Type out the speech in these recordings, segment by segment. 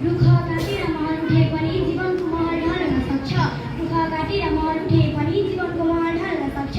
रुख काटेर महल उठे पनि जीवनको महल ढल्न सक्छ। रुख काटेर महल उठे पनि जीवनको महल ढल्न सक्छ।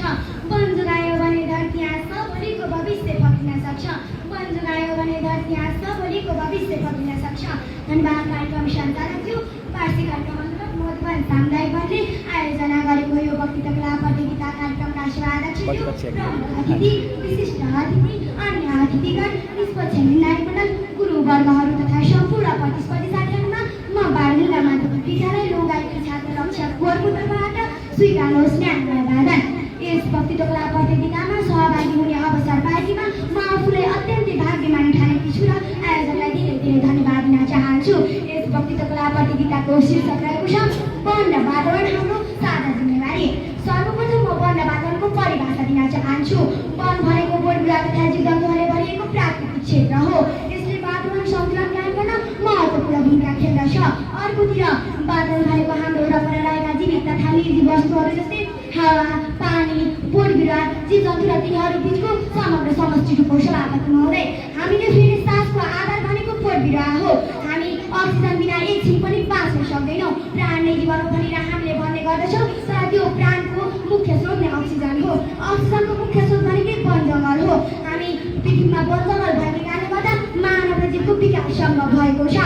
वन जोगायो भने धरती हाँस्छ, भोलिको भविष्य फक्रिन सक्छ। वन जोगायो भने धरती हाँस्छ, भोलिको भविष्य फक्रिन सक्छ। धन्यवाद। कार्यक्रम सञ्चालक थियो वार्षिक कार्यक्रम मधुबन सामुदायिक वनले आयोजना गरेको यो वक्तृत्व कला प्रतियोगिता कार्यक्रमका सभाध्यक्ष थियो प्रमुख अतिथि, विशिष्ट अतिथि, अन्य अतिथिगण, निष्पक्ष निर्णायक मण्डल, गुरुवर्गहरू तथा सम्पूर्ण प्रतिस्पर्धी साथीहरूमा म बाललीला माध्यमिक विद्यालय लोगाईकी छात्र रक्षक गोरको तर्फबाट स्वीकार्नुहोस् न्यानो अभिवादन। यस वक्तृत्व कला प्रतियोगितामा सहभागी हुने अवसर पाएकीमा म आफूलाई अत्यन्तै भाग्यमानी ठानेकी छु र आयोजकलाई धेरै धेरै धन्यवाद दिन चाहन्छु। यस वक्तृत्व कला प्रतियोगिताको शीर्षक रहेको छ वन र वातावरण हाम्रो साझा जिम्मेवारी। सर्वप्रथम म वन र वातावरणको परिभाषा दिन चाहन्छु। वन भनेको बोटबिरुवा तथा जीवजन्तुहरूले भरिएको प्राकृतिक क्षेत्र हो। यसले वातावरण सन्तुलन कायम गर्न महत्त्वपूर्ण भूमिका खेल्दछ। अर्कोतिर वातावरण भनेको हाम्रो वरपर रहेका जीवित तथा निर्जीव वस्तुहरू जस्तै हावा, पानी, बोटबिरुवा, जीवजन्तु र तिनीहरू बिचको समग्र समष्टि रूपको सभापति महोदय। हामीले फेरि सासको आधार भनेको बोटबिरुवा हो। हामी अक्सिजन बिना एकछिन पनि बाँच्न सक्दैनौँ। प्राण नै जीवन हो भनेर हामीले भन्ने गर्दछौँ, तर त्यो प्राणको मुख्य स्रोत नै अक्सिजन हो। अक्सिजनको मुख्य स्रोत भनेकै वन जङ्गल हो। हामी पृथ्वीमा वन जङ्गल भएको कारणले गर्दा मानव र जीवको विकास सम्भव भएको छ।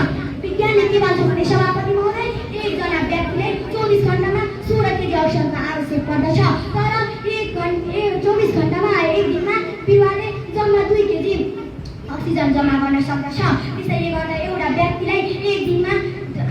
विज्ञानले के भन्छ भने सभापति महोदय, एकजना व्यक्तिले 24 घण्टामा 16 केजी अक्सिजनको आवश्यक पर्दछ। तर 24 घण्टामा एक दिनमा बिरुवाले जम्मा 2 केजी अक्सिजन जम्मा गर्न सक्दछ। त्यसैले गर्दा एउटा व्यक्तिलाई एक दिनमा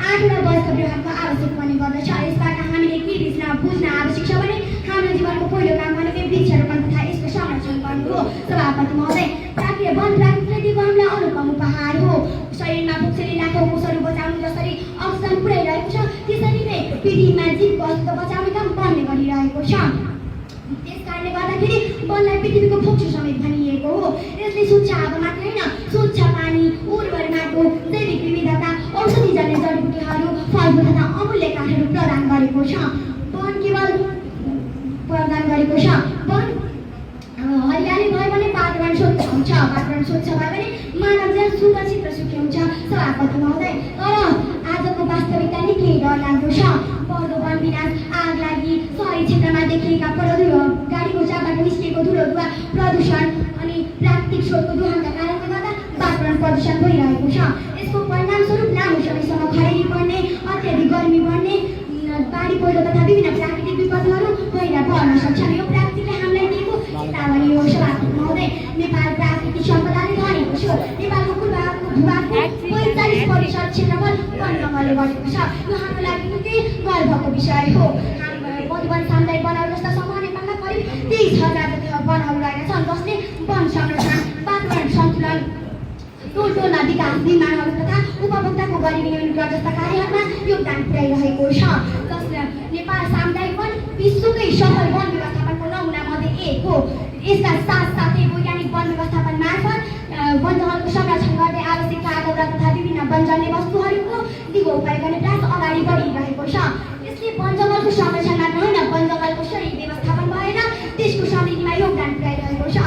8वटा वयस्क बिरुवाको आवश्यक पर्ने गर्दछ। यसबाट हामीले के बुझ्न आवश्यक छ भने हाम्रो जीवनको पहिलो काम भनेकै वृक्षारोपण तथा यसको संरक्षण गर्नु हो। सभापति महोदय, प्राकृतिक वन प्राकृतिकले दिएको हामीलाई अनुपम उपहार हो। शरीरमा पुग्छेली लाखौँ कोषहरू बचाउनु जसरी अक्सिजन पुर्याइरहेको छ, त्यसरी नै पृथ्वीमा जीवको अस्तित्व बचाउने काम वनले गरिरहेको छ। त्यस कारणले गर्दाखेरि वनलाई पृथ्वीको फोक्सो समेत भनिएको हो। यसले स्वच्छ हावा मात्र होइन, स्वच्छ पानी, उर्वर माटो, जैविक विविधता, औषधिजन्य जडीबुटीहरू, फलफुल तथा अमूल्य काठहरू प्रदान गरेको छ। वन केवल प्रदान गरेको छ। वन हरियाली भयो भने वातावरण स्वच्छ हुन्छ, वातावरण स्वच्छ भयो भने मानव जीवन सुरक्षित र सुखी हुन्छ। सभापति महोदय, तर आजको वास्तविकता निकै डरलाग्दो छ। बढ्दो वन विनाश, आग लागि, सहरी क्षेत्रमा देखिएका प्रदूषण, गाडीको चापबाट निस्किएको धुलो धुवा, प्रदूषण अनि प्राकृतिक स्रोतको दोहनका कारणले गर्दा वातावरण प्रदूषण भइरहेको छ। यसको परिणामस्वरूप लामो समयसम्म खडेरी पर्ने, अत्याधिक गर्मी बढ्ने, बाढी पहिरो तथा विभिन्न प्राकृतिक विपत्तिहरू भइरहेर पर्न सक्छन्। यो प्राकृतिकले हामीलाई दिएको चेतावनी हो। सभापति महोदय, नेपाल प्राकृतिक सम्पदाले धनीको छ। नेपालको भूभागको 45% क्षेत्रफल वन जङ्गलले बढेको छ। यो हाम्रो लागि निकै गर्वको विषय हो। मधुबन सामुदायिक वनहरू जस्ता समूह नेपालमा करिब 23,000 जति वनहरू रहेका छन्, जसले वन संरक्षण, वातावरण सन्तुलन, टोलटोलमा विकास निर्माणहरू तथा उपभोक्ताको गरिबी न्यूनीकरण जस्ता कार्यहरूमा योगदान पुर्याइरहेको छ। जसले नेपाल सामुदायिक वन विश्वकै सफल वन व्यवस्थापनको नमुना मध्ये एक हो। यसका साथसाथै वैज्ञानिक वन व्यवस्थापन मार्फत वन जङ्गलको संरक्षण गर्दै आवश्यक कागौरा तथा विभिन्न वनजन्य वस्तुहरूको दिगो उपयोग गर्ने प्रयास अगाडि बढिरहेको छ। यसले वन जङ्गलको संरक्षण मात्र होइन, वन जङ्गलको सही व्यवस्थापन भएर त्यसको समृद्धिमा योगदान पुर्याइरहेको छ।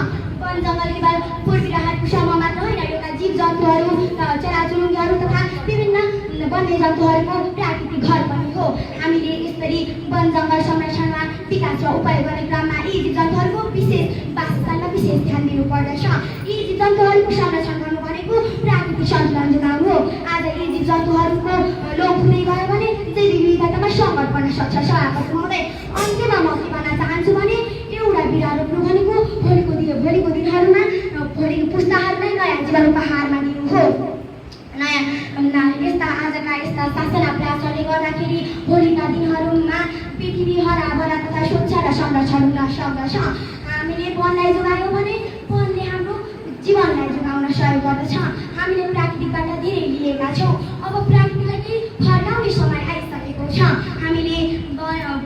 वन जङ्गल केवल बोटबिरुवाहरूको समूह मात्र होइन, एउटा जीवजन्तुहरू, चराचुरुङ्गीहरू तथा विभिन्न वन्यजन्तुहरूको प्राकृतिक घर पनि हो। हामीले यसरी वन जङ्गल संरक्षणमा विकास र उपयोग गर्ने क्रममा यी जीवजन्तुहरूको विशेष वासस्थानमा विशेष ध्यान दिनुपर्दछ। यी जीवजन्तुहरूको संरक्षण गर्नु भनेको प्राकृतिक सन्तुलन जोगाउनु हो। आज यी जीवजन्तुहरूको लोप हुँदै गयो भने जैविक विविधतामा सङ्कट पर्न सक्छ। सभापति महोदय, अन्त्यमा म के भन्न चाहन्छु भने एउटा बिरुवा रोप्नु भनेको भोलिको दिनहरूमा भोलिको पुस्ताहरूलाई नयाँ जीवन उपहारमा दिनु हो। यस्ता शासना प्रयासहरूले गर्दाखेरि भोलिका दिनहरूमा पृथ्वी हराभरा तथा स्वच्छ र संरक्षण हुन सक्दछ। हामीले वनलाई जोगायौँ भने वनले हाम्रो जीवनलाई जोगाउन सहयोग गर्दछ। हामीले प्राकृतिकबाट धेरै लिएका छौँ, अब प्राकृतिकलाई फर्काउने समय आइसकेको छ। हामीले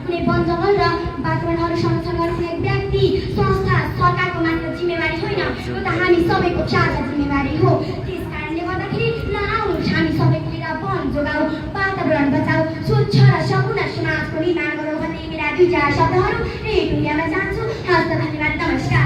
कुनै वन जङ्गल र वातावरणहरू संरक्षण गर्नु कुनै व्यक्ति, संस्था, सरकारको मात्र जिम्मेवारी होइन, यो त हामी सबैको साझा जिम्मेवारी हो। त्यस कारणले गर्दाखेरि आउनुहोस् हामी सबै मिलेर वन जोगाऊ, वातावरण बचाऊ, स्वच्छ र सम्पूर्ण समाजको निर्माण गरौँ भन्ने मेरा 2-4 शब्दहरू यही टुङ्ग्याउन चाहन्छु। हस्त धन्यवाद, नमस्कार।